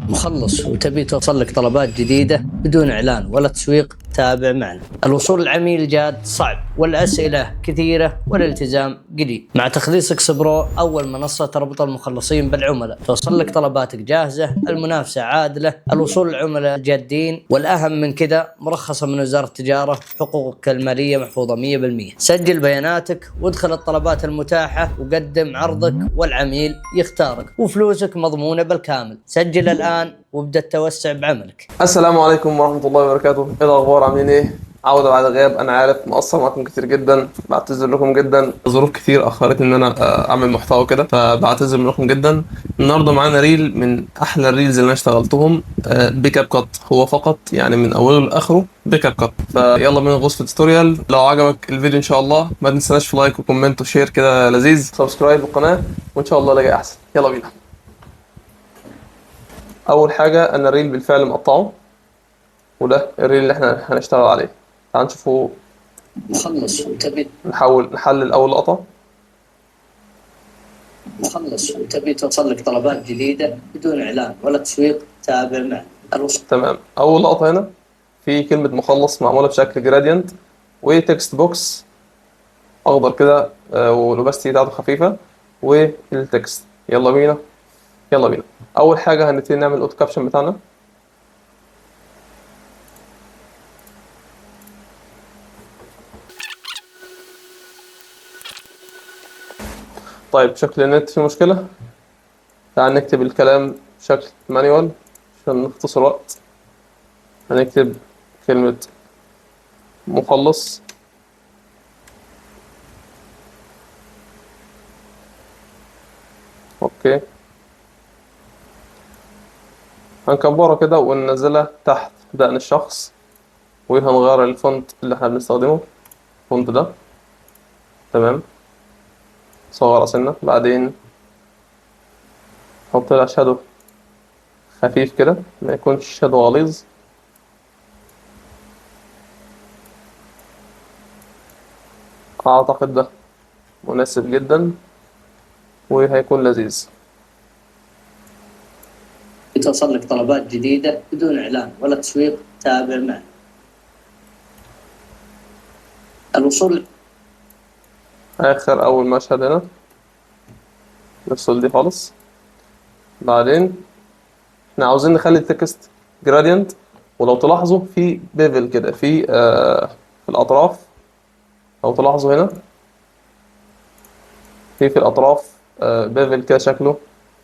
مخلص وتبي توصل لك طلبات جديدة بدون إعلان ولا تسويق؟ تابع معنا. الوصول العميل جاد صعب، والأسئلة كثيرة والالتزام قليل. مع تخليص اكس برو، أول منصة تربط المخلصين بالعملاء، توصل لك طلباتك جاهزة، المنافسة عادلة، الوصول للعملاء جادين، والأهم من كذا مرخصة من وزارة التجارة، حقوقك المالية محفوظة 100%. سجل بياناتك وادخل الطلبات المتاحة وقدم عرضك والعميل يختارك، وفلوسك مضمونة بالكامل. سجل الآن وابدأ التوسع بعملك. السلام عليكم ورحمة الله وبركاته. ايه الأخبار؟ عاملين ايه؟ عودة بعد غياب. أنا عارف مقصر معاكم كتير جدا، بعتذر لكم جدا. ظروف كتير أخرتني إن أنا أعمل محتوى كده، فبعتذر لكم جدا. النهاردة معانا ريل من أحلى الريلز اللي أنا اشتغلتهم، بيك اب كات. هو فقط يعني من أوله لآخره بيك اب كات. فيلا بينا نغوص في التوتوريال. لو عجبك الفيديو إن شاء الله ما تنساش في لايك وكومنت وشير كده لذيذ، سبسكرايب القناة، وإن شاء الله الاقي أحسن. يلا بينا. أول حاجة أنا الريل بالفعل مقطعه، وده الريل اللي احنا هنشتغل عليه. تعال نشوفه. مخلص وتبي نحلل اول لقطة. مخلص وتبي توصل لك طلبات جديدة بدون إعلان ولا تسويق؟ تابع معنا. تمام. اول لقطة هنا في كلمة مخلص معمولة بشكل جرادينت وتكست بوكس اخضر كده، والاوباستي بتاعته خفيفة، والتكست. يلا بينا يلا بينا. اول حاجة هنبتدي نعمل الاوتو كابشن بتاعنا. طيب شكل النت فيه مشكلة، تعال نكتب الكلام بشكل مانيوال عشان نختصر وقت. هنكتب كلمة مخلص، اوكي. هنكبرها كده وننزلها تحت دقن الشخص، وهنغير الفونت اللي احنا بنستخدمه، الفونت ده. تمام. صغر سنة. بعدين نحط لها شادو خفيف كده، ما يكونش شادو غليظ. اعتقد ده مناسب جدا وهيكون لذيذ. توصل لك طلبات جديدة بدون إعلان ولا تسويق؟ تابع معنا. الوصول اخر اول مشهد هنا نفصل دي خالص. بعدين احنا عاوزين نخلي التكست جرادينت، ولو تلاحظوا في بيفل كده في الاطراف. لو تلاحظوا هنا في الاطراف بيفل كده شكله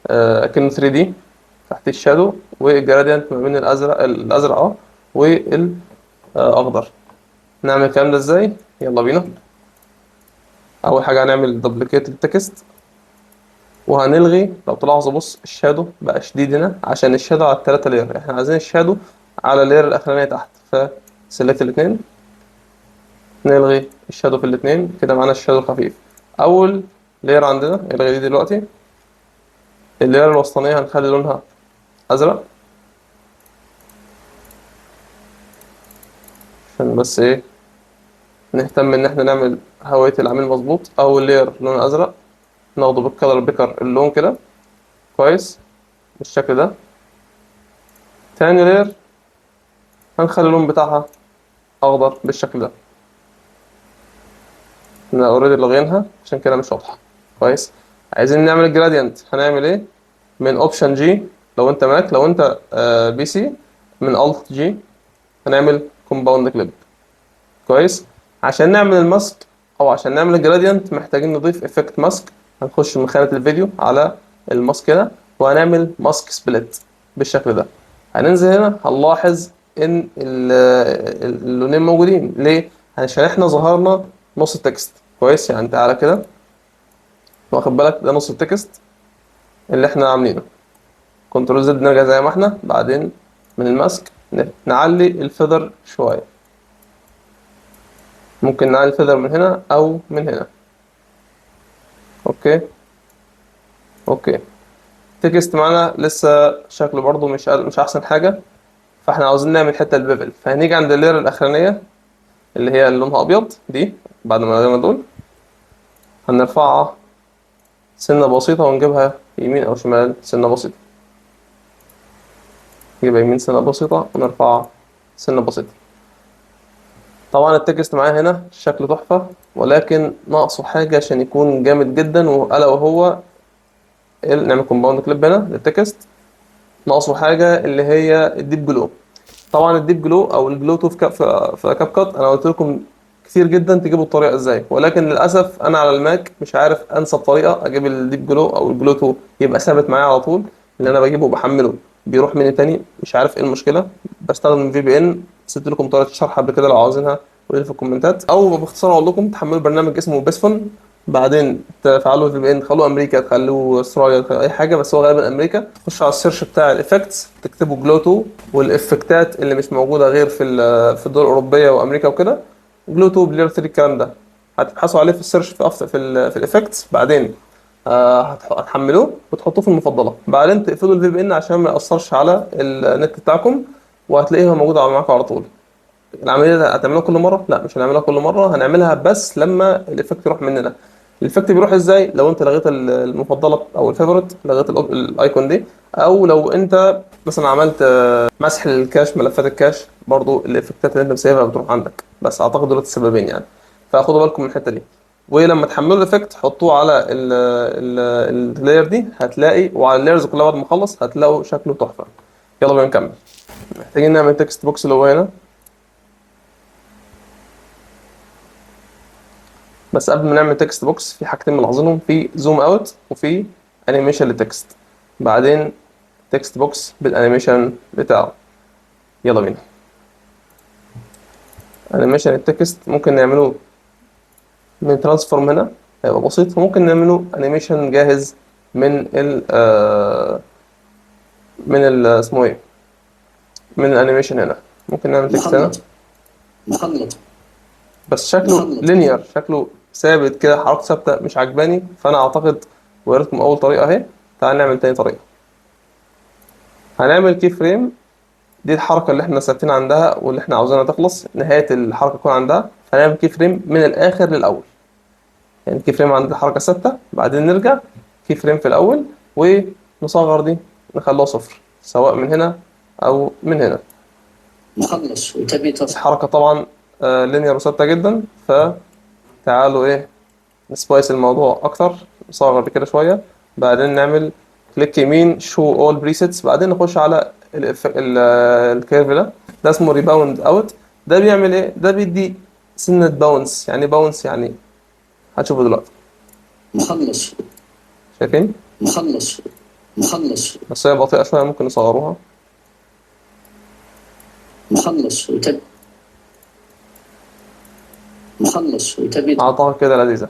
اكنه 3 دي تحت الشادو، والجرادينت ما بين الازرق والاخضر. نعمل الكلام ده ازاي؟ يلا بينا. اول حاجه هنعمل دوبليكيت التكست، وهنلغي. لو تلاحظوا بص الشادو بقى شديد هنا عشان الشادو على الثلاثه لير، احنا عايزين الشادو على اللير الاخرانيه تحت. فسلكت الاثنين، نلغي الشادو في الاثنين كده، معانا الشادو خفيف. اول لير عندنا الغي دي دلوقتي. اللير الوسطانيه هنخلي لونها ازرق عشان بس ايه نهتم ان احنا نعمل هوية العميل مظبوط. اول لير لونها ازرق، ناخده بالكلر بيكر اللون كده كويس بالشكل ده. تاني لير هنخلي اللون بتاعها اخضر بالشكل ده. احنا اوريدي لغينها عشان كده مش واضحة كويس. عايزين نعمل الجرادينت، هنعمل ايه؟ من اوبشن جي لو انت ماك، لو انت بي سي من الت جي هنعمل كومباوند كليب كويس. عشان نعمل الماسك او عشان نعمل الجرادينت محتاجين نضيف افكت ماسك. هنخش من خانة الفيديو على الماسك هنا، وهنعمل ماسك سبليت بالشكل ده. هننزل هنا هنلاحظ ان اللونين موجودين ليه؟ عشان احنا ظهرنا نص التكست كويس. يعني تعالى كده واخد بالك ده نص التكست اللي احنا عاملينه. كنترول زد نرجع زي ما احنا. بعدين من الماسك نعلي الفيذر شوية، ممكن نعلي الفيذر من هنا او من هنا. اوكي. تكست معانا لسه شكله برضو مش احسن حاجه، فاحنا عاوزين نعمل حته البيفل. فهنيجي عند اللير الاخرانيه اللي هي اللي لونها ابيض دي، بعد ما لغينا دول هنرفعها سنه بسيطه ونجيبها يمين او شمال سنه بسيطه. نجيبها يمين سنة بسيطة ونرفعها سنة بسيطة. طبعا التكست معايا هنا شكله تحفة، ولكن ناقصه حاجة عشان يكون جامد جدا، ألا وهو نعمل كومباوند كليب هنا للتكست. ناقصه حاجة اللي هي الديب جلو. طبعا الديب جلو او الجلو تو في كاب كات انا قلت لكم كتير جدا تجيبوا الطريقه ازاي، ولكن للاسف انا على الماك مش عارف انسب طريقه اجيب الديب جلو او الجلو تو يبقى ثابت معايا على طول. اللي انا بجيبه وبحمله بيروح مني تاني، مش عارف ايه المشكله. بستخدم في بي ان، سبت لكم طريقه الشرح قبل كده لو عاوزينها قولوا لي في الكومنتات، او باختصار اقول لكم تحملوا برنامج اسمه بيسفون، بعدين تفعلوا في بي ان، تخلوه امريكا، تخلوه استراليا، تخلوه اي حاجه، بس هو غالبا امريكا. تخش على السيرش بتاع الافكتس تكتبوا جلو 2 والافكتات اللي مش موجوده غير في الدول الاوروبيه وامريكا وكده، جلو 2 بلير 3 الكلام ده، هتبحثوا عليه في السيرش في الافكتس. بعدين هتحملوه وتحطوه في المفضله، بعدين تقفلوا الفي بي ان عشان ما ياثرش على النت بتاعكم، وهتلاقيها موجوده معاكم على طول. العمليه دي هتعملوها كل مره؟ لا مش هنعملها كل مره، هنعملها بس لما الايفكت يروح مننا. الايفكت بيروح ازاي؟ لو انت لغيت المفضله او الفيفوريت، لغيت الايكون دي، او لو انت مثلا عملت مسح للكاش، ملفات الكاش، برضو الايفكتات اللي انت مسيبها بتروح عندك. بس اعتقد دول السببين يعني، فخدوا بالكم من الحته دي. ولما تحملوا الايفكت حطوه على اللاير دي هتلاقي، وعلى اللايرز كلها بعد ما اخلص هتلاقوا شكله تحفه. يلا بينا نكمل. محتاجين نعمل تكست بوكس اللي هو هنا، بس قبل ما نعمل تكست بوكس في حاجتين ملاحظينهم، في زوم اوت وفي انيميشن للتكست، بعدين تكست بوكس بالانيميشن بتاعه. يلا بينا. انيميشن التكست ممكن نعمله من ترانسفورم هنا، هيبقى بسيط، وممكن نعمله انيميشن جاهز من اسمه ايه، من الانيميشن هنا. ممكن نعمل تكست هنا مخلط بس شكله لينير، شكله ثابت كده، حركته ثابته مش عجباني، فانا اعتقد وريتكم اول طريقه اهي. تعال نعمل تاني طريقه. هنعمل كي فريم، دي الحركه اللي احنا ثابتين عندها واللي احنا عاوزينها تخلص، نهايه الحركه تكون عندها، فنعمل كي فريم من الاخر للاول. يعني كي فريم عند الحركه ثابته، بعدين نرجع كي فريم في الاول، ونصغر دي نخلوها صفر، سواء من هنا او من هنا. نخلص وتبي تصحى. الحركه طبعا لينير وثابته جدا، فتعالوا ايه نسبايس الموضوع اكتر، نصغر بكده شويه، بعدين نعمل كليك يمين شو اول بريسيتس، بعدين نخش على الكيرف ده اسمه ريباوند اوت. ده بيعمل ايه؟ ده بيدي سنة باونس. يعني باونس يعني هتشوفوا دلوقتي. نخلص شايفين؟ نخلص بس هي بطيئة شوية، ممكن نصغروها. نخلص وتبي اعتقد كده لذيذة.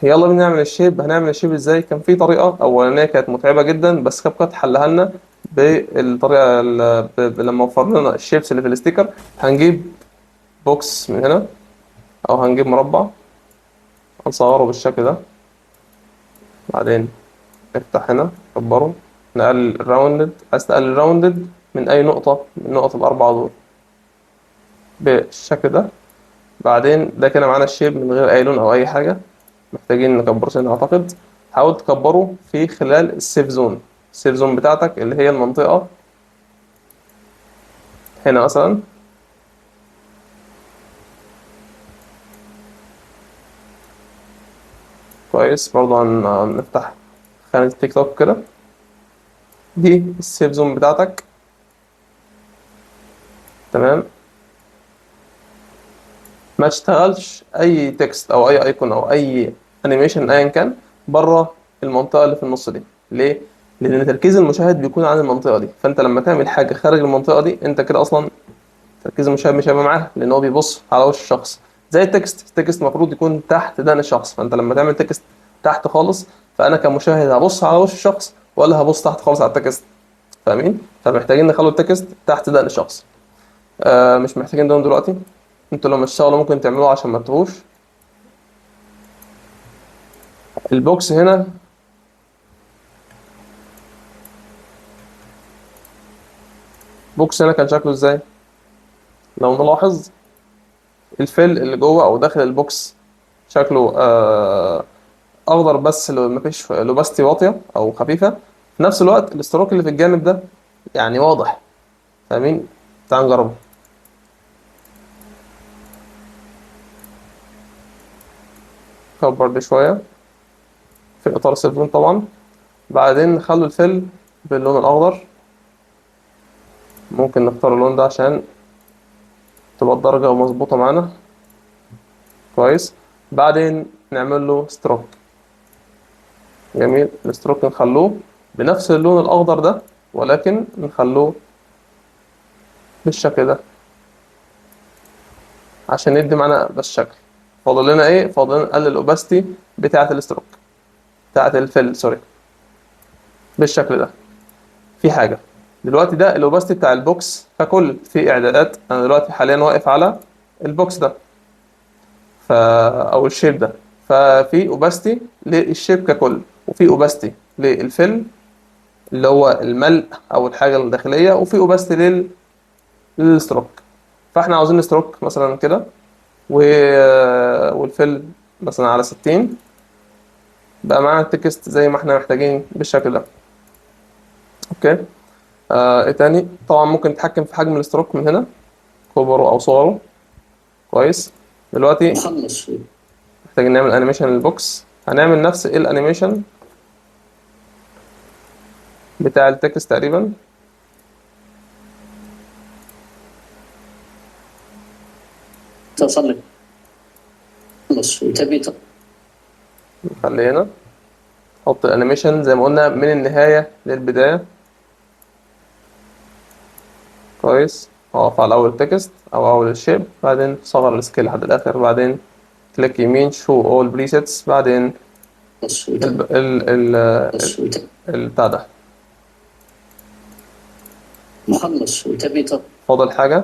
يلا بينا نعمل الشيب. هنعمل الشيب ازاي؟ كان في طريقة أولانية كانت متعبة جدا، بس كاب كات حلها لنا بالطريقة لما وفر لنا الشيبس اللي في الستيكر. هنجيب بوكس من هنا، أو هنجيب مربع هنصغره بالشكل ده، بعدين نفتح هنا نكبره، نقلل الراوندد. عايز تقلل الراوندد من أي نقطة من النقط الأربعة دول بالشكل ده. بعدين ده كده معانا الشيب من غير أي لون أو أي حاجة. محتاجين نكبره سنة أعتقد. حاول تكبره في خلال السيف زون، السيف زون بتاعتك اللي هي المنطقة هنا مثلا. كويس. برضه هنفتح خانة تيك توك كده، دي السيف زون بتاعتك. تمام. ما تشتغلش اي تكست او اي ايكون او اي انيميشن ايا كان بره المنطقه اللي في النص دي. ليه؟ لان تركيز المشاهد بيكون عن المنطقه دي، فانت لما تعمل حاجه خارج المنطقه دي انت كده اصلا تركيز المشاهد مش هيبقى معاه، لان هو بيبص على وش الشخص. زي التكست المفروض يكون تحت دقن الشخص، فانت لما تعمل تكست تحت خالص، فانا كمشاهد هبص على وش الشخص ولا هبص تحت خالص على التكست؟ فاهمين؟ فمحتاجين نخلو التكست تحت دقن الشخص. مش محتاجين ده دلوقتي، انتوا لما تشتغلوا ممكن تعملوه عشان ما تتوهوش. البوكس هنا كان شكله ازاي؟ لو نلاحظ الفيل اللي جوه او داخل البوكس شكله اخضر، بس لو مفيش لوباستي واطيه او خفيفه. في في نفس الوقت الاستروك اللي في الجانب ده يعني واضح، فاهمين؟ تعال نجربه. كبر دي شوية في إطار السيلفون طبعا. بعدين نخلي الفيل باللون الأخضر، ممكن نختار اللون ده عشان تبقى الدرجة مظبوطة معانا كويس. بعدين نعمل له ستروك. جميل. الستروك نخلوه بنفس اللون الأخضر ده، ولكن نخلوه بالشكل ده عشان يدي معانا بس شكل. فاضل لنا ايه؟ فاضل لنا نقلل الاوباستي بتاعة الستروك، بتاعة الفيل، سوري، بالشكل ده. في حاجة دلوقتي، ده الاوباستي بتاع البوكس ككل. في اعدادات، انا دلوقتي حاليا واقف على البوكس ده او الشيب ده، ففي اوباستي للشيب ككل، وفي اوباستي للفيل اللي هو الملء او الحاجة الداخلية، وفي اوباستي للستروك. فاحنا عاوزين نستروك مثلا كده والفيل مثلا على 60، بقى معانا التكست زي ما احنا محتاجين بالشكل ده. اوكي. ايه تاني؟ طبعا ممكن نتحكم في حجم الستروك من هنا، كبره او صغره. كويس. دلوقتي مخلص. محتاجين نعمل انيميشن للبوكس. هنعمل نفس الانيميشن بتاع التكست تقريبا. تصلي خلص وتبي نخلي هنا، نحط الانيميشن زي ما قلنا من النهاية للبداية. كويس. اقف على اول تكست او اول الشيب، بعدين صغر السكيل لحد الاخر، بعدين كليك يمين شو اول بريسيتس، بعدين بتاع ده مخلص وتبي فاضل حاجة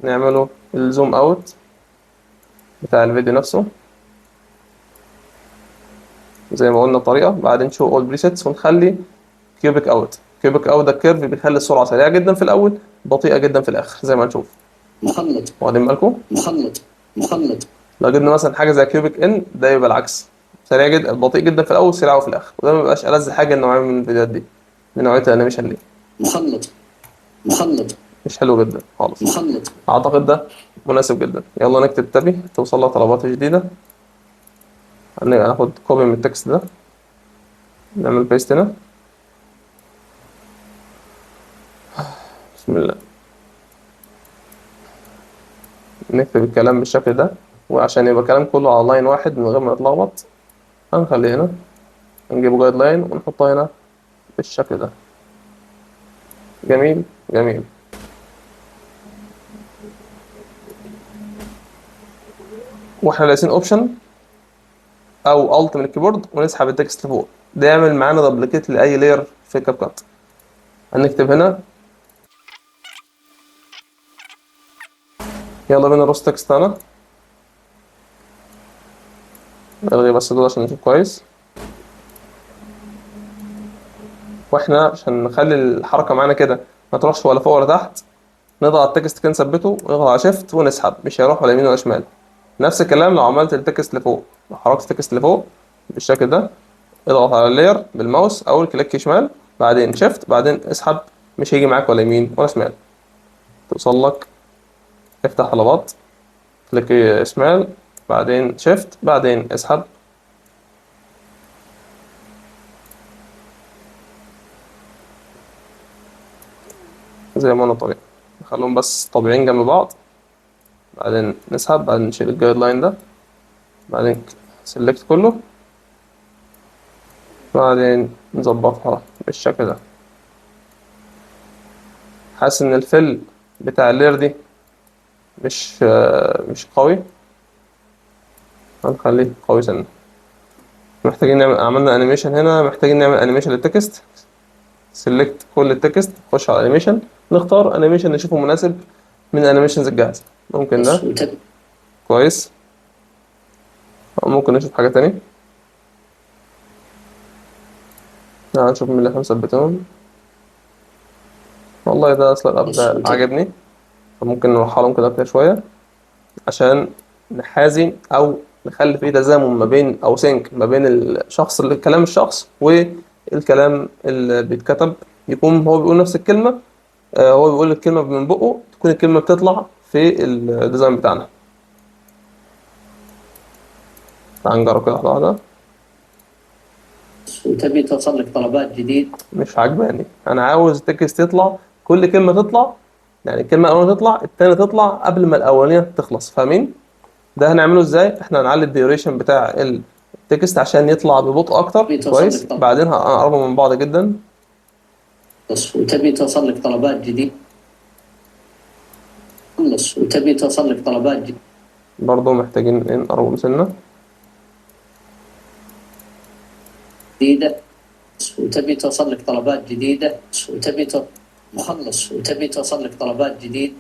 نعمله الزوم اوت بتاع الفيديو نفسه زي ما قلنا طريقة. بعدين شو اول بريسيتس ونخلي كيوبيك اوت. كيوبيك اوت ده كيرف بيخلي السرعة سريعة جدا في الاول، بطيئة جدا في الاخر زي ما نشوف. مخلط واخدين بالكم؟ مخلط. لو جبنا مثلا حاجة زي كيوبيك ان، ده يبقى العكس، سريع جدا، بطيء جدا في الاول، سريع في الاخر. وده ما بيبقاش ألذ حاجة النوعية من الفيديوهات دي، من نوعية الانيميشن دي. مخلط مش حلو جدا خالص. مخلط. اعتقد ده مناسب جدا. يلا نكتب تبي توصل لها طلبات جديدة. هناخد كوبي من التكست ده، نعمل بيست هنا. بسم الله. نكتب الكلام بالشكل ده، وعشان يبقى الكلام كله على لاين واحد من غير ما نتلخبط، هنخليه هنا، نجيب جايد لاين ونحطها هنا بالشكل ده. جميل جميل. واحنا لاسين اوبشن او الت من الكيبورد ونسحب التكست لفوق، ده يعمل معانا دبليكيت لاي لاير في كاب كات. هنكتب هنا، يلا بينا نرص تكست هنا. الغي بس دول عشان نشوف كويس. واحنا عشان نخلي الحركه معانا كده ما تروحش ولا فوق ولا تحت، نضغط على التكست كده نثبته، ونضغط على شيفت ونسحب، مش هيروح ولا يمين ولا شمال. نفس الكلام لو عملت التكست لفوق، لو حركت التكست لفوق بالشكل ده، اضغط على اللاير بالماوس او كليك شمال، بعدين شيفت، بعدين اسحب، مش هيجي معاك ولا يمين ولا شمال. توصل لك، افتح طلبات، كليك شمال، بعدين شيفت، بعدين اسحب. زي ما انا طبيعي، نخليهم بس طابعين جنب بعض، بعدين نسحب، بعدين نشيل الجايد لاين ده، بعدين سيلكت كله، بعدين نظبطها بالشكل ده. حاسس ان الفل بتاع اللير دي مش قوي، هنخليه قوي سنة. محتاجين نعمل، عملنا انيميشن هنا، محتاجين نعمل انيميشن للتكست. سيلكت كل التكست، نخش على انيميشن، نختار انيميشن نشوفه مناسب من الانيميشنز الجاهزة. ممكن ده كويس، أو ممكن نشوف حاجة تانية. نشوف من اللي احنا مثبتهم. والله ده اصلا الاب ده عجبني، فممكن نرحلهم كده كده شوية عشان نحازي او نخلي فيه تزامن ما بين او سينك ما بين الشخص، كلام الشخص الكلام اللي بيتكتب يكون هو بيقول نفس الكلمة، هو بيقول الكلمة من بقه، تكون الكلمة بتطلع في الديزاين بتاعنا. تعال نجرب كده واحدة واحدة. وتبي توصل لك طلبات جديد. مش عاجباني، أنا عاوز التكست يطلع، كل كلمة تطلع، يعني الكلمة الأولانية تطلع، التانية تطلع قبل ما الأولانية تخلص. فاهمين؟ ده هنعمله ازاي؟ احنا هنعلي الديوريشن بتاع التكست عشان يطلع ببطء أكتر. بتوصل كويس. لك طلب. بعدين هنقربهم من بعض جدا. وتبي توصل لك طلبات جديد. خلص وتبي توصل لك طلبات برضه محتاجين نقرب سنة. جديدة. وتبي توصل لك طلبات جديدة. مخلص وتبي توصل لك طلبات جديد.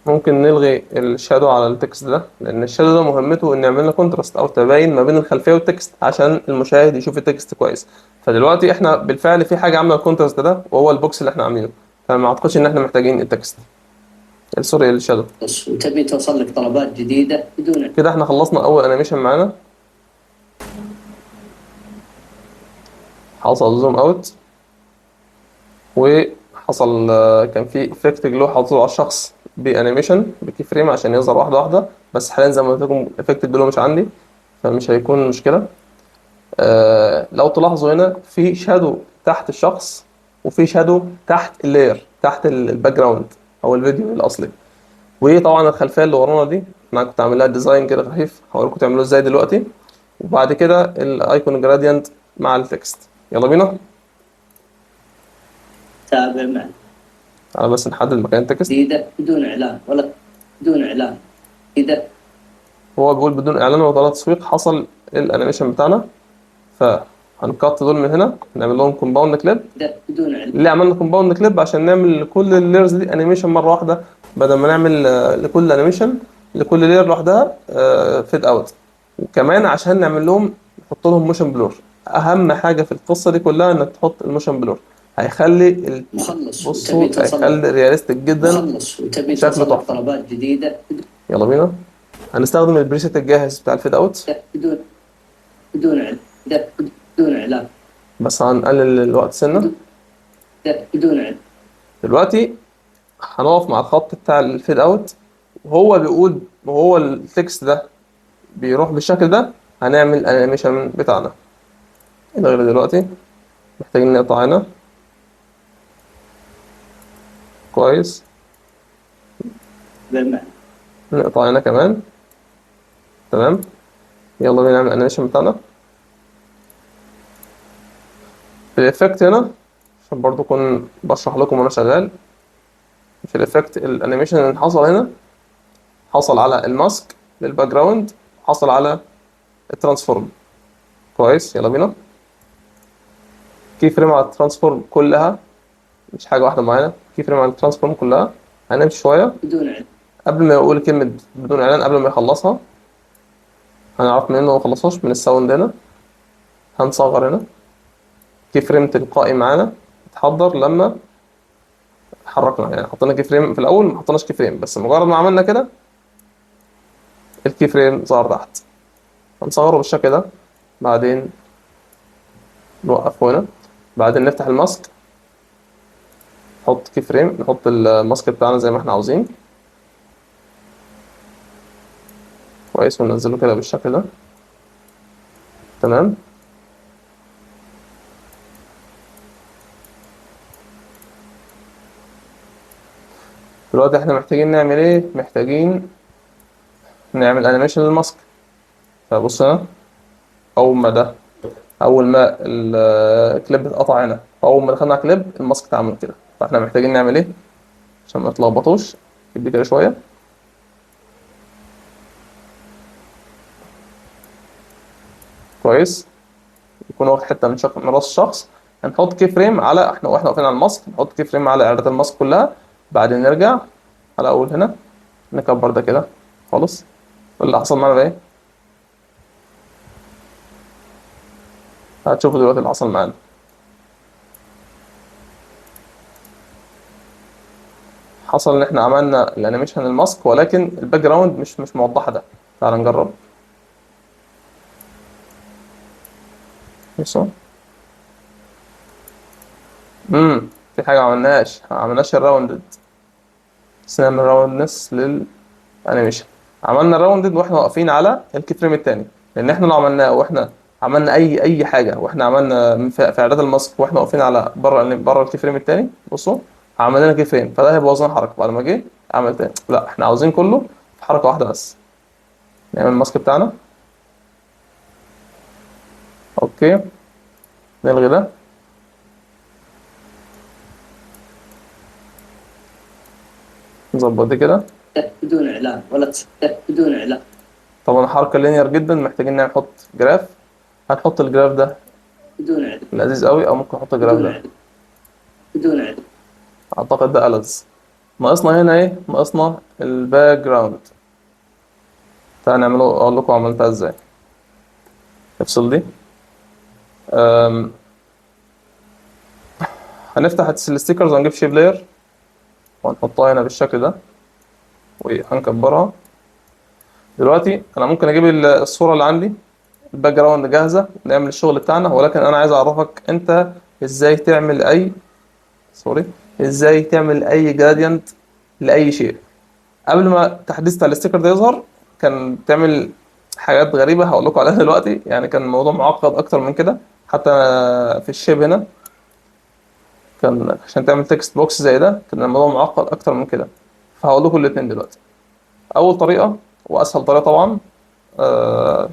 ممكن نلغي الشادو على التكست ده، لأن الشادو ده مهمته إن يعمل لنا كونتراست أو تباين ما بين الخلفية والتكست عشان المشاهد يشوف التكست كويس. فدلوقتي احنا بالفعل في حاجة عاملة الكونتراست ده، وهو البوكس اللي احنا عاملينه، فما أعتقدش إن احنا محتاجين التكست، سوري الشادو. وتبي توصل لك طلبات جديدة بدون. كده احنا خلصنا أول أنيميشن معانا. حصل زوم أوت، وحصل كان في افكت جلو حاطه على الشخص بانيميشن بكي فريم عشان يظهر واحده واحده، بس حاليا زي ما قلت لكم افكت الجلو مش عندي، فمش هيكون مشكله. لو تلاحظوا هنا في شادو تحت الشخص، وفي شادو تحت اللاير، تحت الباك جراوند او الفيديو الاصلي. وطبعا الخلفيه اللي ورانا دي انا كنت عامل لها ديزاين كده خفيف، هوريكم تعملوه ازاي دلوقتي. وبعد كده الايكون جراديانت مع التكست. يلا بينا. تابع معنا. تعالى بس نحدد مكان التكست. جديدة بدون إعلان ولا بدون إعلان. جديدة. هو بيقول بدون اعلان ولا تسويق. حصل الانيميشن بتاعنا، فهنقط دول من هنا، نعمل لهم كومباوند كليب. بدون إعلان. ليه عملنا كومباوند كليب؟ عشان نعمل لكل اللايرز دي انيميشن مره واحده، بدل ما نعمل لكل انيميشن لكل لاير لوحدها فيد اوت. وكمان عشان نعمل لهم نحط لهم موشن بلور. اهم حاجه في القصه دي كلها انك تحط الموشن بلور، هيخلي مخلص بصوا وتبي توصل. هيخلي رياليستيك جدا، مخلص وتبي شكله توصل لك تحفه. طلبات جديدة. يلا بينا. هنستخدم البريسيت الجاهز بتاع الفيد اوت، بدون إعلان. بدون إعلان. بس هنقلل الوقت سنه. بدون إعلان. دلوقتي هنقف مع الخط بتاع الفيد اوت، وهو بيقول وهو التكست ده بيروح بالشكل ده، هنعمل الانيميشن بتاعنا. نلغي دلوقتي، محتاجين نقطع هنا. كويس. بالمعنى. نقطع هنا كمان. تمام. يلا بينا نعمل الانيميشن بتاعنا. في الافكت هنا، عشان برضو اكون بشرح لكم وانا شغال، في الافكت الانيميشن اللي حصل هنا حصل على الماسك للباك جراوند، حصل على الترانسفورم. كويس. يلا بينا. كي فريم على الترانسفورم كلها، مش حاجه واحده معينه، كي فريم على الترانسفورم كلها. هنمشي شويه بدون إعلان. قبل ما يقول كلمه بدون اعلان، قبل ما يخلصها هنعرف منين انه ما خلصهاش، من الساوند هنا. هنصغر هنا، كي فريم تلقائي معانا اتحضر لما حركنا، يعني حطينا كي فريم في الاول، ما حطيناش كي فريم، بس مجرد ما عملنا كده الكي فريم ظهر تحت. هنصغره بالشكل ده، بعدين نوقفه هنا، بعدين نفتح الماسك، نحط كي فريم، نحط الماسك بتاعنا زي ما احنا عاوزين. كويس. وننزله كده بالشكل ده. تمام. دلوقتي احنا محتاجين نعمل ايه؟ محتاجين نعمل انيميشن للماسك. فبص هنا، اول ما الكليب اتقطع هنا، اول ما دخلنا على كليب الماسك اتعمل كده. فاحنا محتاجين نعمل ايه عشان ما تلخبطوش؟ كده كده شويه. كويس. يكون واخد حته من راس الشخص. هنحط كي فريم على واحنا واقفين على الماسك، نحط كي فريم على اعداد الماسك كلها، بعدين نرجع على اول هنا، نكبر ده كده خالص. اللي حصل معانا ده ايه؟ هتشوفوا دلوقتي اللي حصل معانا. حصل ان احنا عملنا الانيميشن الماسك، ولكن الباك جراوند مش موضحه. ده تعال نجرب. بصوا في حاجة ما عملناش الراوندد، بس نعمل راوندنس للانيميشن. عملنا الراوندد واحنا واقفين على الكي فريم التاني، لان احنا لو عملناه واحنا عملنا اي حاجه واحنا عملنا في اعداد الماسك واحنا واقفين على بره الكي فريم التاني، بصوا عمل لنا كي فريم، فده هيبوظ لنا حركه بعد ما جه عمل تاني. لا احنا عاوزين كله في حركه واحده بس. نعمل الماسك بتاعنا، اوكي، نلغي ده، نظبط دي كده. بدون اعلان ولا بدون اعلان. طبعا حركه لينير جدا، محتاجين نحط جراف. هنحط الجراف ده بدون اعلان. لذيذ قوي، او ممكن نحط الجراف ده، بدون اعلان. اعتقد ده ألذ. ناقصنا هنا ايه؟ ناقصنا الباك جراوند. تعالى نعمله، اقول لكم عملتها ازاي. افصل دي. أم، هنفتح الستيكرز ونجيب شيب لاير وهنحطها هنا بالشكل ده وهنكبرها. دلوقتي انا ممكن اجيب الصورة اللي عندي الباك جراوند جاهزة نعمل الشغل بتاعنا، ولكن انا عايز اعرفك انت ازاي تعمل ازاي تعمل اي جرادينت لاي شيء. قبل ما التحديث بتاع الستيكر ده يظهر كان تعمل حاجات غريبة هقول لكم عليها دلوقتي، يعني كان الموضوع معقد أكتر من كده. حتى في الشيب هنا كان عشان تعمل تكست بوكس زي ده كان الموضوع معقد أكتر من كده، فهقول لكم الاتنين دلوقتي. أول طريقة وأسهل طريقة طبعا،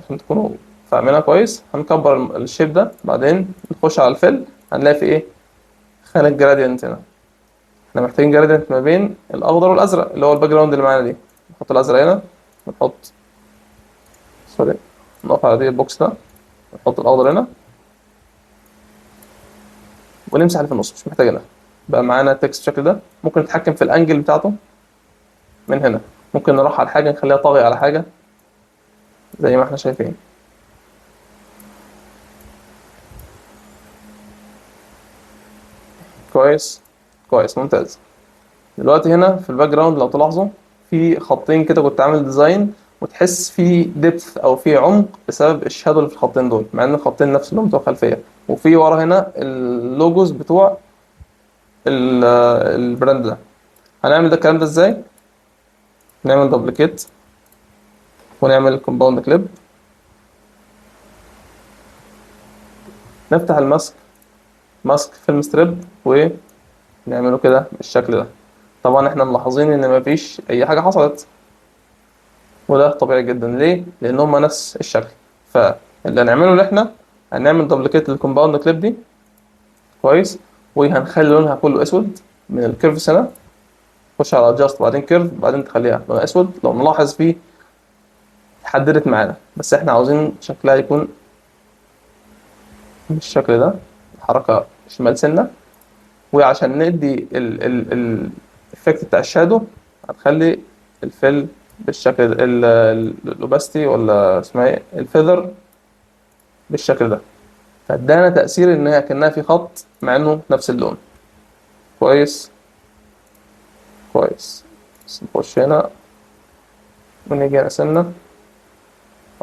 عشان تكونوا فاهمينها كويس، هنكبر الشيب ده، بعدين نخش على الفيل هنلاقي في إيه؟ خانة جرادينت هنا. احنا محتاجين جرادينت ما بين الأخضر والأزرق اللي هو الباك جراوند اللي معانا دي. نحط الأزرق هنا، نحط سوري نقف على دي البوكس ده، نحط الاخضر هنا ونمسح اللي في النص مش محتاجينها. بقى معانا التكست بالشكل ده. ممكن نتحكم في الانجل بتاعته من هنا، ممكن نروح على حاجه نخليها طاغيه على حاجه زي ما احنا شايفين. كويس كويس ممتاز. دلوقتي هنا في الباك جراوند لو تلاحظوا في خطين كده كنت عامل ديزاين وتحس في ديبث او في عمق بسبب الشادو اللي في الخطين دول، مع ان الخطين نفس اللون بتوع الخلفيه. وفي ورا هنا اللوجوز بتوع البراند ده. هنعمل ده الكلام ده ازاي؟ نعمل دوبليكيت ونعمل كومباوند كليب، نفتح ماسك فيلم ستريب ونعمله كده بالشكل ده. طبعا احنا ملاحظين ان مفيش اي حاجه حصلت، وده طبيعي جدا. ليه؟ لان هما نفس الشكل. فاللي هنعمله اللي احنا هنعمل دوبليكيت للكومباوند كليب دي كويس، وهنخلي لونها كله اسود من الكيرف هنا. خش على ادجاست بعدين كيرف بعدين تخليها لونها اسود. لو نلاحظ فيه اتحددت معانا، بس احنا عاوزين شكلها يكون بالشكل ده، حركة شمال سنة. وعشان ندي الافكت بتاع الشادو هنخلي الفيل بالشكل ده، الاوباستي ولا اسمها ايه الفيذر بالشكل ده، فادانا تأثير ان هي كأنها في خط مع انه نفس اللون. كويس كويس. بس نخش هنا ونيجي هنا سنة.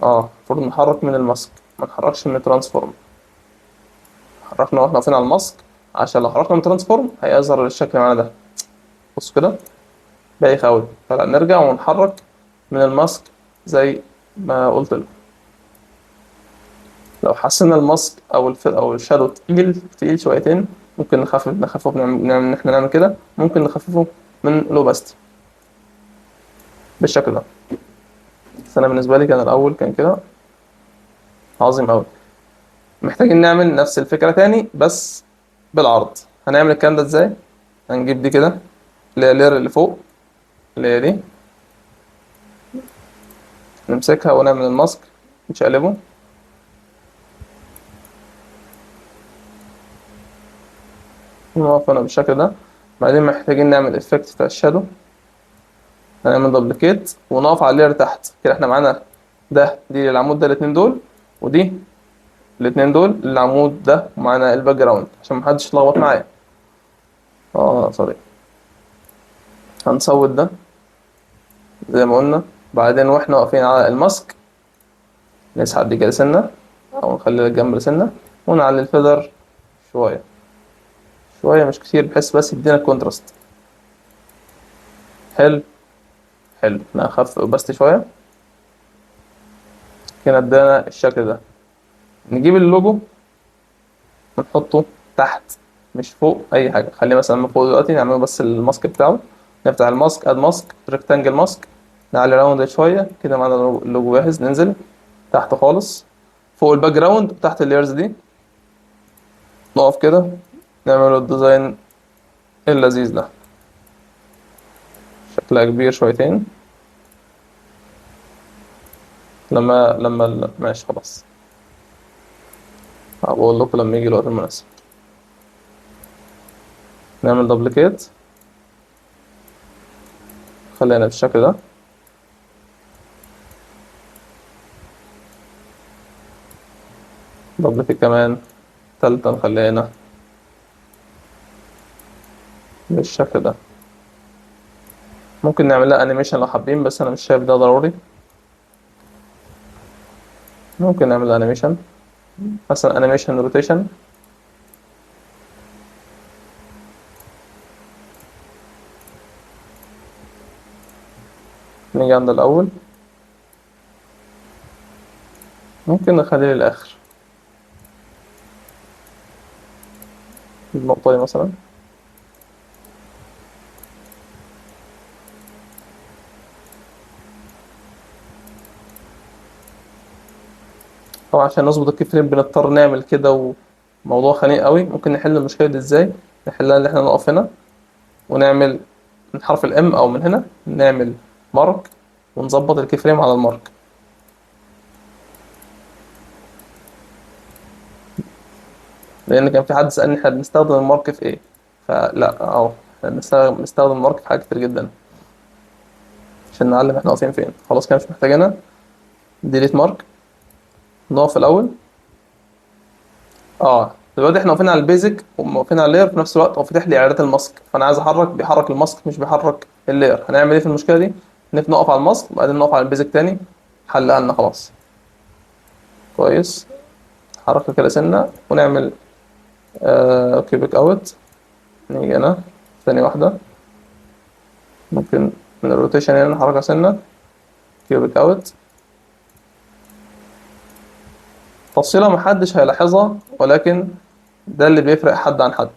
المفروض نحرك من الماسك ما نحركش من الترانسفورم. حركنا واحنا واقفين على الماسك، عشان لو حركنا من ترانسفورم هيظهر الشكل معانا ده. بصوا كده بايخ قوي. فلا نرجع ونحرك من الماسك زي ما قلت لكم. لو حسينا الماسك او الشادو تقيل شويتين ممكن نخففه نعمل ان احنا نعمل كده. ممكن نخففه من الاوباستي بالشكل ده. بس انا بالنسبه لي كان الاول كان كده عظيم قوي. محتاجين نعمل نفس الفكره تاني بس بالعرض. هنعمل الكلام ده ازاي؟ هنجيب دي كده اللي هي اللير اللي فوق اللي هي دي، نمسكها ونعمل الماسك نشقلبه ونقف هنا بالشكل ده. بعدين محتاجين نعمل افكت بتاع الشادو، هنعمل دوبليكيت ونقف على اللير تحت كده. احنا معانا دي العمود ده الاتنين دول، ودي الاتنين دول العمود ده، ومعانا الباك جراوند عشان محدش يتلخبط معايا. سوري. هنصوت ده زي ما قلنا. بعدين واحنا واقفين على الماسك نسحب دي كده سنة او نخليها جنب سنة ونعلي الفيذر شوية شويه مش كتير، بحيث بس يدينا كونتراست. حلو حلو، نخفف بس شويه كده، ادانا الشكل ده. نجيب اللوجو ونحطه تحت مش فوق اي حاجه، خليه مثلا من فوق دلوقتي، نعمله بس الماسك بتاعه. نفتح الماسك، اد ماسك، ريكتانجل ماسك، نعلي راوند شويه كده، معانا اللوجو جاهز. ننزل تحت خالص فوق الباك جراوند وتحت اللايرز دي، نقف كده نعمل الديزاين اللذيذ ده، شكلها كبير شويتين. ماشي خلاص، بقول لكم لما يجي الوقت المناسب. نعمل دبليكيت، خلينا بالشكل ده. دبليكيت كمان، تالتة نخلينا بالشكل ده. ممكن نعمل لها انيميشن لو حابين، بس انا مش شايف ده ضروري. ممكن نعمل انيميشن، مثلا انيميشن روتيشن. نيجي عند الاول، ممكن نخليه للاخر، النقطة دي مثلا. طبعا عشان نظبط الكي فريم بنضطر نعمل كده، وموضوع خنيق قوي. ممكن نحل المشكلة دي ازاي؟ نحلها ان احنا نقف هنا ونعمل من حرف الام او من هنا نعمل مارك، ونظبط الكي فريم على المارك. لان كان في حد سألني احنا بنستخدم المارك في ايه، فلا اهو احنا بنستخدم المارك في حاجات كتير جدا عشان نعلم احنا واقفين فين. خلاص كده مش محتاجينها، ديليت مارك. نقف الاول. دلوقتي احنا واقفين على البيزك واقفين على اللاير في نفس الوقت، هو فاتح لي اعدادات الماسك، فانا عايز احرك، بيحرك الماسك مش بيحرك اللاير. هنعمل ايه في المشكله دي؟ نقف على الماسك وبعدين نقف على البيزك تاني، حلها لنا خلاص. كويس، حركه كده سنه ونعمل كيبك اوت. نيجي هنا ثانيه واحده، ممكن من الروتيشن هنا نحركها سنه، كيبك اوت. تفصيله محدش هيلاحظها، ولكن ده اللي بيفرق حد عن حد.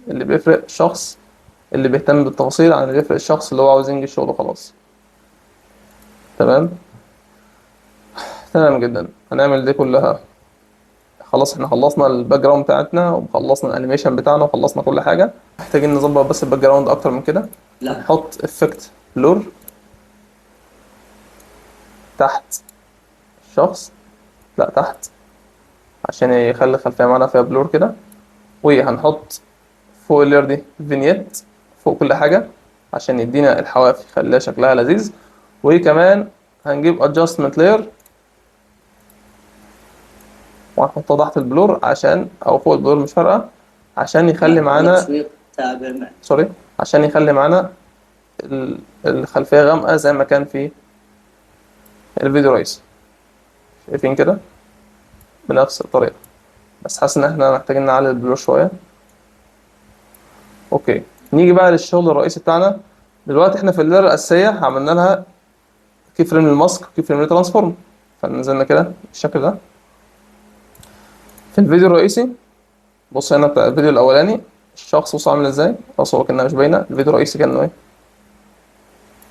اللي بيفرق الشخص اللي بيهتم بالتفاصيل عن اللي بيفرق الشخص اللي هو عاوز ينجز شغله خلاص. تمام، تمام جدا. هنعمل دي كلها خلاص. احنا خلصنا الباك جراوند بتاعتنا وخلصنا الانيميشن بتاعنا وخلصنا كل حاجه. محتاجين نظبط بس الباك جراوند اكتر من كده. لا. نحط افكت بلور تحت الشخص، لا تحت، عشان يخلي الخلفيه معانا فيها بلور كده. وهنحط فوق اللير دي فينيت فوق كل حاجه عشان يدينا الحواف، يخليها شكلها لذيذ. وكمان هنجيب adjustment layer وهنحطها تحت البلور عشان، او فوق البلور مش فارقه، عشان يخلي معانا تسويق تابع معنا. سوري، عشان يخلي معانا الخلفيه غامقه زي ما كان في الفيديو رئيسي. شايفين كده بنفس الطريقه، بس حاسس ان احنا محتاجين نعلي البلور شويه. اوكي، نيجي بقى للشغل الرئيسي بتاعنا. دلوقتي احنا في اللير الاساسيه عملنا لها كي فريم للماسك وكي فريم للترانسفورم، فنزلنا كده بالشكل ده. في الفيديو الرئيسي بص هنا بتاع الفيديو الاولاني، الشخص راسه عامل ازاي، راسه كأنها مش باينه. الفيديو الرئيسي كان ايه؟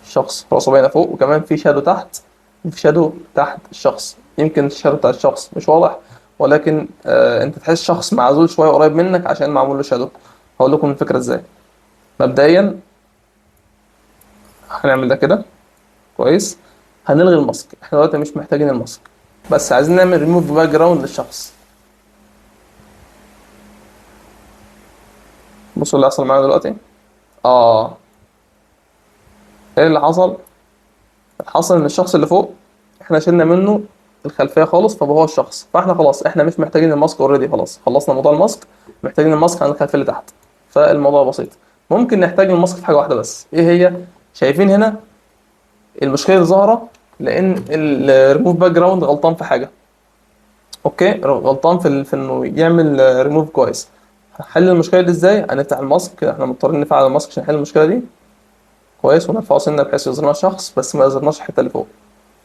الشخص راسه باينه فوق، وكمان في شادو تحت، في شادو تحت الشخص. يمكن الشادو بتاع الشخص مش واضح، ولكن انت تحس شخص معزول شويه قريب منك عشان معمول له شادو. هقول لكم الفكره ازاي. مبدئيا هنعمل ده كده كويس. هنلغي الماسك، احنا دلوقتي مش محتاجين الماسك، بس عايزين نعمل ريموف باك جراوند للشخص. بصوا اللي حصل معانا دلوقتي. ايه اللي حصل؟ حصل ان الشخص اللي فوق احنا شلنا منه الخلفيه خالص، فبقى هو الشخص. فاحنا خلاص احنا مش محتاجين الماسك اوريدي، خلاص خلصنا موضوع الماسك. محتاجين الماسك عن الخلفيه اللي تحت، فالموضوع بسيط. ممكن نحتاج الماسك في حاجه واحده بس، ايه هي؟ شايفين هنا المشكله اللي ظاهره؟ لان الريموف باك جراوند غلطان في حاجه. اوكي، غلطان في انه يعمل ريموف كويس. هنحل المشكله دي ازاي؟ هنفتح الماسك، احنا مضطرين نفعل الماسك عشان نحل المشكله دي كويس، ونرفعه سنه بحيث يظهر شخص بس ما يظهرناش الحته اللي فوق.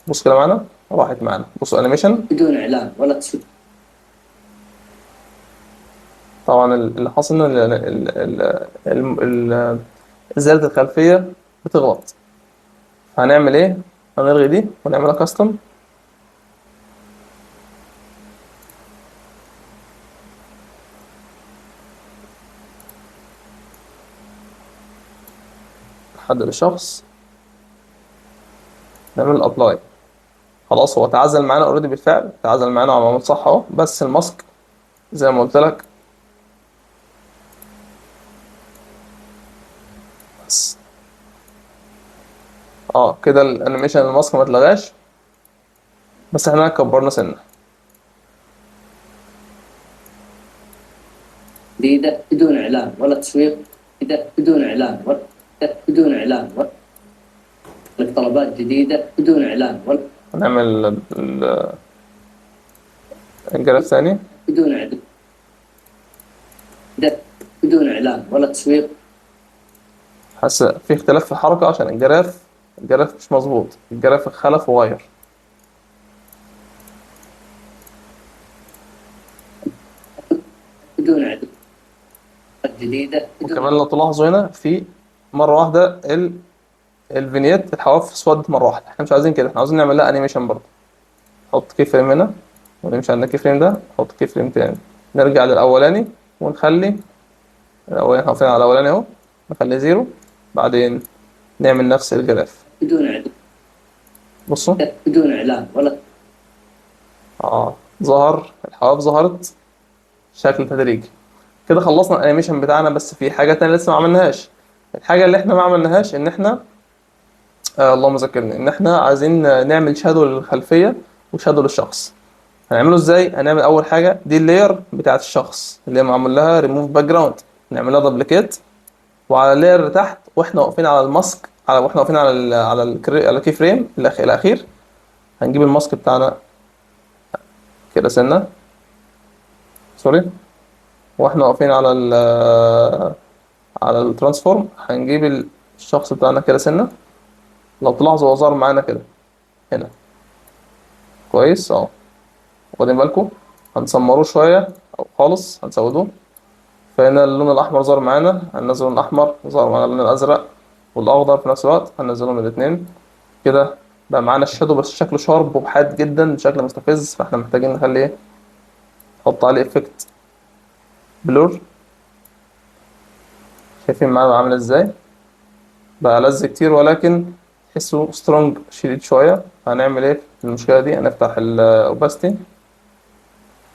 بص كده معانا، راحت معانا. بصوا انيميشن بدون اعلان ولا تسويق. طبعا اللي حاصل ان ازاله الخلفيه بتغلط. هنعمل ايه؟ هنلغي دي ونعملها كاستم. نحدد الشخص، نعمل ابلاي. خلاص هو تعزل معانا اوريدي بالفعل، تعزل معانا وعمل صح اهو، بس الماسك زي ما قلت لك بس. كده الانيميشن الماسك ما اتلغاش، بس احنا كبرنا سنه. جديدة بدون اعلان ولا تسويق. جديدة بدون اعلان ولا بدون اعلان ولا لك طلبات جديدة بدون اعلان ولا هنعمل الجراف ثاني. بدون اعلان. جديدة بدون اعلان ولا تسويق. حاسس في اختلاف في الحركه عشان الجراف مش مظبوط، الجراف خلف وغير. بدون اعلان جديدة بدون. وكمان لو تلاحظوا هنا في مره واحده الفينيت الحواف اسودت مره واحده، احنا مش عايزين كده، احنا عاوزين نعمل لها انيميشن برضه. نحط كي فريم هنا ونمشي على الكي فريم ده، نحط كي فريم تاني، نرجع للاولاني ونخلي الاولاني، احنا واقفين على الاولاني اهو، نخليه زيرو، بعدين نعمل نفس الجراف. بدون اعلان. بصوا بدون اعلان ولا ظهر الحواف، ظهرت بشكل تدريجي. كده خلصنا الانيميشن بتاعنا، بس في حاجه تانية لسه ما عملناهاش. الحاجه اللي احنا ما عملناهاش ان احنا اللهم ذكرني، ان احنا عايزين نعمل شادو للخلفيه وشادو للشخص. هنعمله ازاي؟ هنعمل اول حاجه دي اللاير بتاعت الشخص اللي معمول لها ريموف باك جراوند، نعملها دبليكيت، وعلى اللاير اللي تحت واحنا واقفين على الماسك، واحنا واقفين على الكي فريم الاخير، هنجيب الماسك بتاعنا كده سنه، سوري، واحنا واقفين على الترانسفورم هنجيب الشخص بتاعنا كده سنه. لو تلاحظوا هو ظهر معانا كده هنا كويس واخدين بالكم. هنسمروه شويه او خالص هنسودوه، فهنا اللون الاحمر ظهر معانا، هننزل اللون الاحمر، وظهر معانا اللون الازرق والاخضر في نفس الوقت، هننزلهم الاثنين كده. بقى معانا الشادو بس شكله شارب وحاد جدا بشكل مستفز، فاحنا محتاجين نخلي ايه، نحط عليه افكت بلور. شايفين معانا عامل ازاي؟ بقى لذ كتير ولكن تحسه سترونج شديد شويه. هنعمل ايه في المشكله دي؟ هنفتح الاوباستي.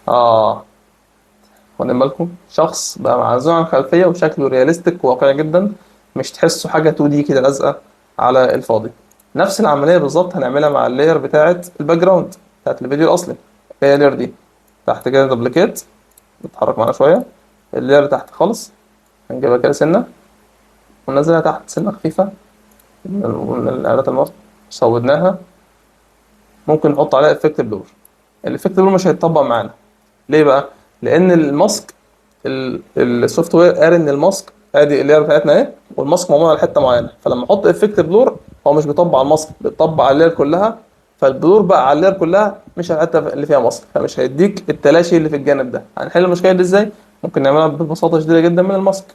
واخدين بالكم شخص بقى معزول عن الخلفيه وشكله رياليستيك وواقعي جدا، مش تحسه حاجه 2 دي كده لازقه على الفاضي. نفس العمليه بالظبط هنعملها مع اللاير بتاعه الباك جراوند بتاعه الفيديو الاصلي. هي اللاير دي تحت كده دبليكيت، نتحرك معانا شويه، اللاير تحت خالص هنجيبها كده سنه وننزلها تحت سنه خفيفه من الاعلانات المصر، سودناها. ممكن نحط عليها افكت بلور. الافكت بلور مش هيتطبق معانا، ليه بقى؟ لان الماسك السوفت وير قال ان الماسك ادي اللاير بتاعتنا اهي، والماسك معمول على حته معينه، فلما احط افكت بلور هو مش بيطبق على الماسك، بيطبق على اللاير كلها، فالبلور بقى على اللاير كلها مش على الحته اللي فيها ماسك، فمش هيديك التلاشي اللي في الجانب ده. هنحل المشكله دي ازاي؟ ممكن نعملها ببساطه شديده جدا من الماسك.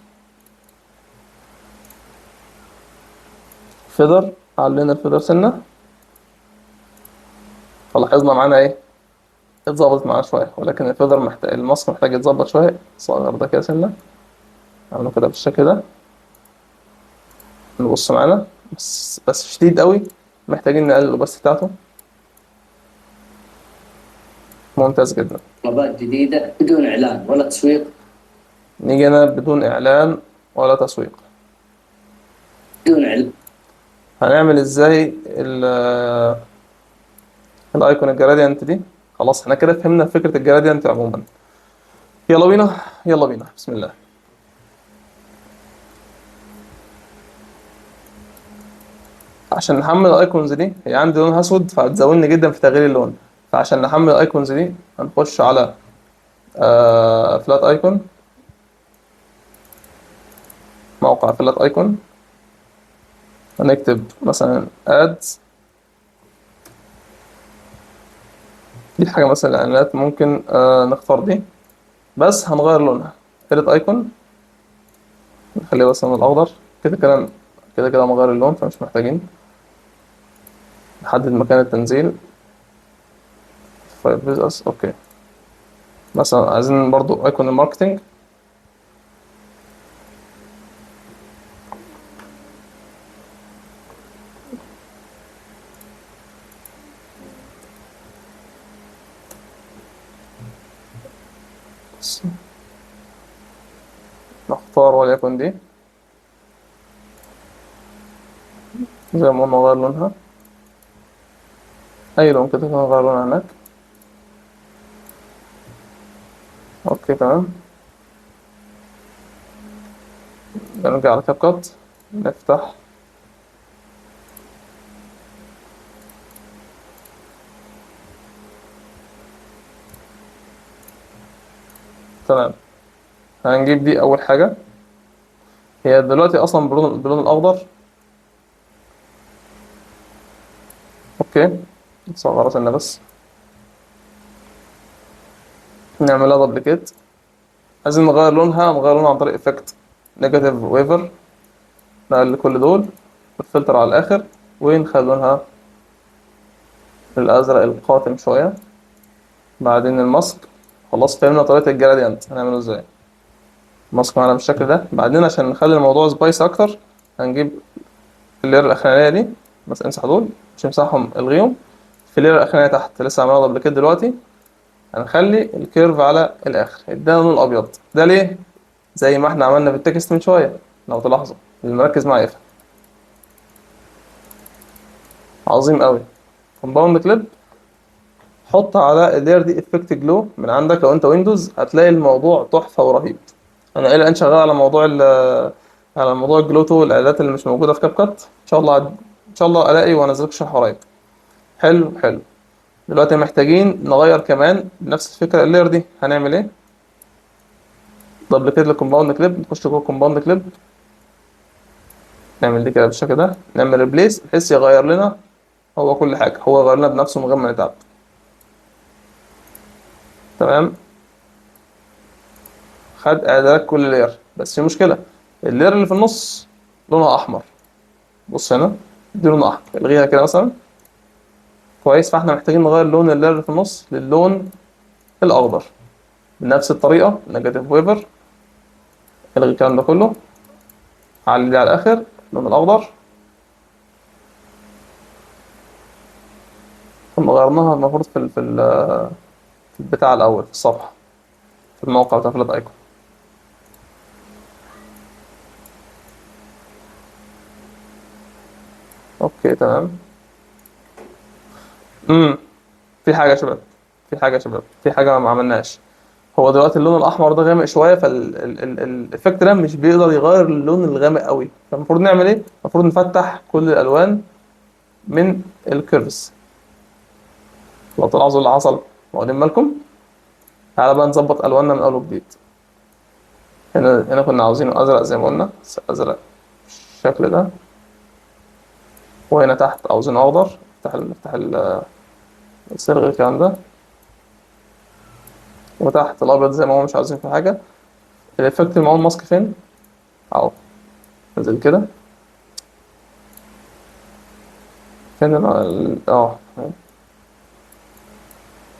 فيدر، علينا الفيدر سنه، فلاحظنا معانا ايه، اتظبطت معانا شويه، ولكن الفيدر محتاج، الماسك محتاج يتظبط شويه. صغر ده كده سنه، عملوا كده بالشكل ده. نبص معانا بس شديد قوي، محتاجين نقلل بس بتاعته. ممتاز جدا. طلبات جديدة بدون اعلان ولا تسويق. نيجي هنا بدون اعلان ولا تسويق. بدون اعلان. هنعمل ازاي الايكون الجراديانت دي؟ خلاص احنا كده فهمنا فكره الجراديانت عموما. يلا بينا، يلا بينا، بسم الله. عشان نحمل الايكونز دي، هي عندي لونها اسود فهتزودني جدا في تغيير اللون، فعشان نحمل الايكونز دي هنخش على فلات ايكون، موقع فلات ايكون، هنكتب مثلا ادز. دي حاجة مثلا الاعلانات، ممكن نختار دي، بس هنغير لونها. فلات ايكون نخليه بس من الاخضر. كده كده كده كده مغير اللون، فمش محتاجين نحدد مكان التنزيل. فايف بيزنس اوكي. مثلا عايزين برضو ايكون الماركتينج، نختار وليكن دي زي ما قلنا، نغير لونها اي لون، كده كده نغير لونها هناك. اوكي تمام. نرجع على كاب كات، نفتح تمام. هنجيب دي اول حاجة، هي دلوقتي اصلا باللون الاخضر. اوكي نصغر سنة بس، نعملها دبليكيت. عايزين نغير لونها، نغير لونها عن طريق افكت نيجاتيف ويفر، نقلل كل دول والفلتر على الاخر، ونخلي لونها الازرق القاتم شوية. بعدين الماسك، خلاص فهمنا طريقة الجراديانت هنعمله ازاي. ماسك معانا بالشكل ده. بعدين عشان نخلي الموضوع سبايس اكتر، هنجيب اللير الاخرانية دي، بس امسح دول، مش امسحهم الغيهم. في اللير الاخرانية تحت لسه عاملها دبليكيت دلوقتي، هنخلي الكيرف على الاخر، ادانا لون ابيض. ده ليه؟ زي ما احنا عملنا في التكست من شويه، لو تلاحظوا اللي مركز معايا يفهم. عظيم قوي. كومباوند كليب، حط على اللاير دي افكت جلو من عندك. لو انت ويندوز هتلاقي الموضوع تحفه ورهيب. انا الى الان شغال على موضوع على موضوع الجلوتو والاعدادات اللي مش موجوده في كاب كات. ان شاء الله ان شاء الله الاقي وانزلك شرح قريب. حلو حلو. دلوقتي محتاجين نغير كمان نفس الفكره. اللاير دي هنعمل ايه؟ دبل كده للكومباوند كليب، نخش جوه الكومباوند كليب، نعمل دي كده بالشكل ده، نعمل ريبليس بحيث يغير لنا هو كل حاجة، هو يغير لنا بنفسه من غير ما نتعب. تمام. خد اعدادات كل لير، بس في مشكلة، اللير اللي في النص لونها أحمر. بص هنا، دي لونها أحمر، الغيها كده مثلا. كويس. فاحنا محتاجين نغير لون اللير اللي في النص للون الأخضر بنفس الطريقة، نيجاتيف ويفر، الغي الكلام ده كله، علي دي على الآخر اللون الأخضر. كنا غيرناها المفروض في البتاع الأول، في الصفحة، في الموقع بتاع فلات ايكون. اوكي تمام. امم في حاجه يا شباب، في حاجه ما عملناش. هو دلوقتي اللون الاحمر ده غامق شويه، فالافكت ده مش بيقدر يغير اللون الغامق قوي. فالمفروض نعمل ايه؟ المفروض نفتح كل الالوان من الكيرفز. لو تلاحظوا اللي حصل، واخدين بالكم؟ تعالى بقى نظبط الواننا من اول وجديد. هنا كنا عاوزينه ازرق زي ما قلنا، ازرق بالشكل ده. وهنا تحت عاوزينه اخضر. نفتح الصيغه الكلام ده. وتحت الابيض زي ما هو، مش عاوزين في حاجه. الافكت المعون ماسك فين؟ اهو، نزل كده. فين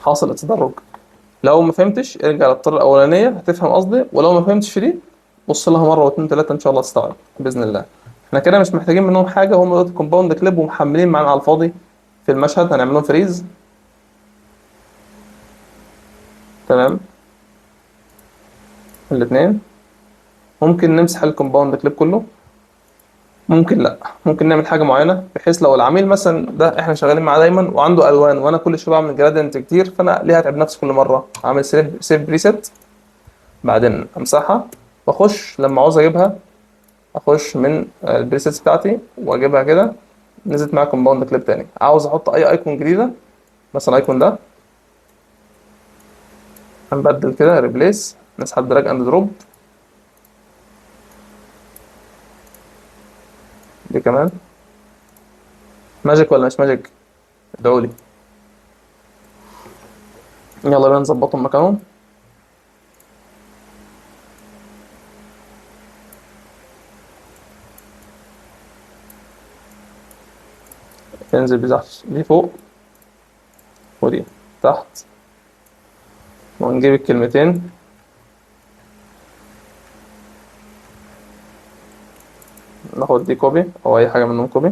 حاصل التدرج. لو ما فهمتش ارجع للطريقه الاولانيه هتفهم قصدي، ولو ما فهمتش في دي بص لها مره واتنين تلاته ان شاء الله تستوعب باذن الله. احنا كده مش محتاجين منهم حاجه، هم دلوقتي كومباوند كليب ومحملين معانا على الفاضي في المشهد. هنعملهم فريز. تمام. الاثنين. ممكن نمسح الكومباوند كليب كله، ممكن لا، ممكن نعمل حاجه معينه بحيث لو العميل مثلا ده احنا شغالين معاه دايما وعنده الوان، وانا كل شويه بعمل جرادينت كتير، فانا ليه هتعب نفسي كل مره؟ اعمل سيف بريسيت، بعدين امسحها، واخش لما عاوز اجيبها اخش من البريسيتس بتاعتي واجيبها كده. نزلت معايا كومباوند كليب تاني. عاوز احط اي ايكون جديده، مثلا الايكون ده، هنبدل كده ريبليس، نسحب دراج اند دروب، دي كمان ماجيك ولا مش ماجيك؟ ادعولي. يلا بينا نظبطهم مكانهم. انزل دي فوق ودي تحت، ونجيب الكلمتين. ناخد دي كوبي او اي حاجة منهم كوبي،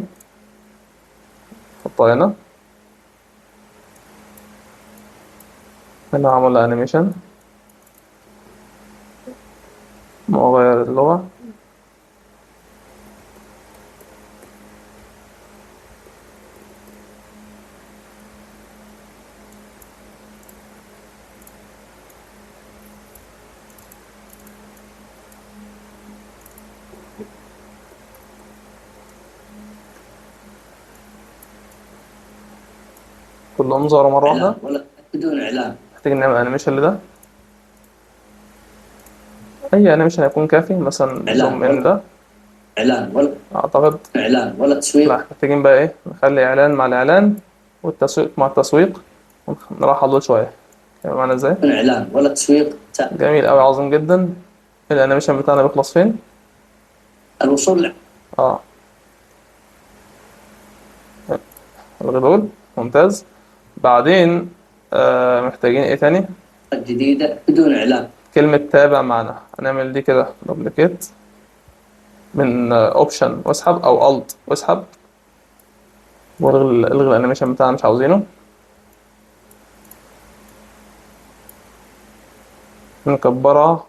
نحطها هنا. هنا عمل انيميشن، مغير اللغة. كلهم ظهروا مرة واحدة. إعلان ولا بدون إعلان. محتاج نعمل انيميشن لده. اي انيميشن هيكون كافي، مثلا إعلان زوم ان ولا ده إعلان ولا اعتقد. إعلان ولا لا تسويق. احنا محتاجين بقى ايه، نخلي اعلان مع الاعلان والتسويق مع التسويق، ونرحل دول شوية. فاهم معنى ازاي؟ بدون إعلان ولا تسويق. جميل اوي، عظيم جدا. الانيميشن بتاعنا بيخلص فين؟ الوصول اه الغي دول. ممتاز. بعدين محتاجين ايه تاني؟ الجديدة بدون إعلان. كلمة تابع معنا، هنعمل دي كده دوبليكيت من اوبشن واسحب او الت واسحب، الغي الانيميشن بتاعنا مش عاوزينه. نكبرها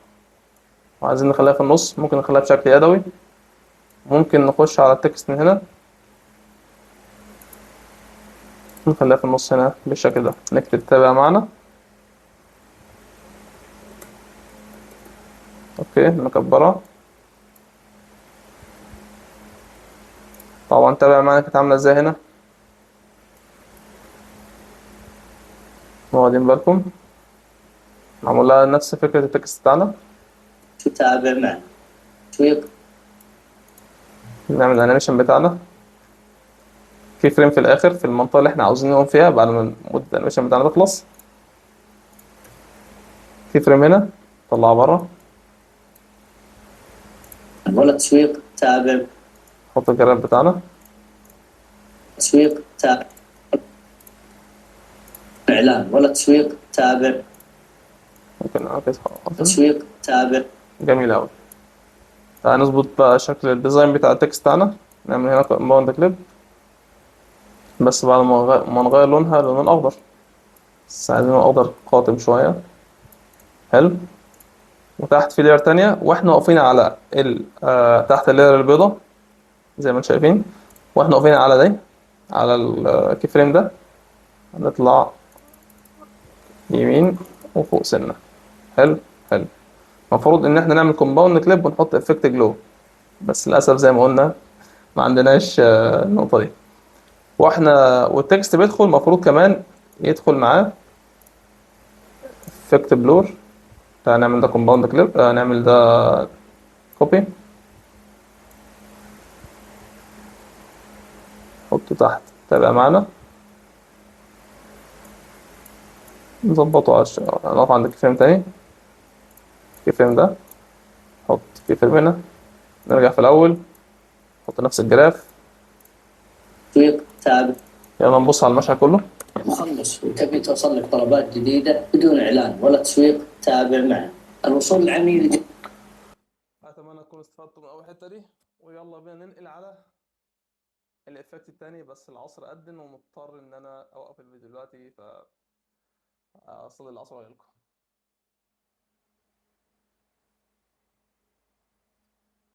وعايزين نخليها في النص، ممكن نخليها بشكل يدوي. ممكن نخش على التكست من هنا، نخليها في النص هنا بالشكل ده، نكتب تابع معنا. اوكي نكبرها. طبعا تابع معنا كانت عاملة ازاي هنا، واخدين بالكم؟ معمول لها نفس فكرة التكست بتاعنا. تتابع معنا. تسويق. نعمل الانيميشن بتاعنا في فريم في الاخر في المنطقة اللي احنا عاوزين نقوم فيها بعد ما مدة الانيميشن بتاعنا تخلص. في فريم هنا طلعها بره. ولا تسويق. تابع. نحط الجراب بتاعنا. تسويق. تابع. إعلان ولا تسويق. تابع. ممكن نعكس. تسويق. تابع. جميل أوي. تعال نظبط بقى شكل الديزاين بتاع التكست بتاعنا. نعمل هنا كومباوند كليب، بس بعد ما نغير لونها للون الأخضر، بس عايزين لون أخضر قاتم شوية. حلو. وتحت في لير تانية، واحنا واقفين على تحت اللير البيضة زي ما انتم شايفين، واحنا واقفين على دي، على الكي فريم ده، هنطلع يمين وفوق سنة. حلو. حلو. المفروض ان احنا نعمل كومباوند كليب ونحط افكت جلو، بس للاسف زي ما قلنا ما عندناش النقطة دي. والتكست بيدخل المفروض كمان يدخل معاه افكت بلور. تعال نعمل ده كومباوند كليب، نعمل ده كوبي، نحطه تحت تابع معانا. نظبطه نقف عند الكي فريم تاني، الكي فريم ده، نحط كي فريم هنا، نرجع في الأول، نحط نفس الجراف. تسويق. تابع. يلا نبص على المشهد كله. مخلص وتبي توصل لك طلبات جديدة بدون إعلان ولا تسويق. تابع معنا. الوصول العميل. أتمنى تكونوا استفدتوا من أول حتة دي، ويلا بينا ننقل على الإفكت التاني. بس العصر أذن ومضطر إن أنا أوقف الفيديو دلوقتي، فأصلي العصر وأجيلكم.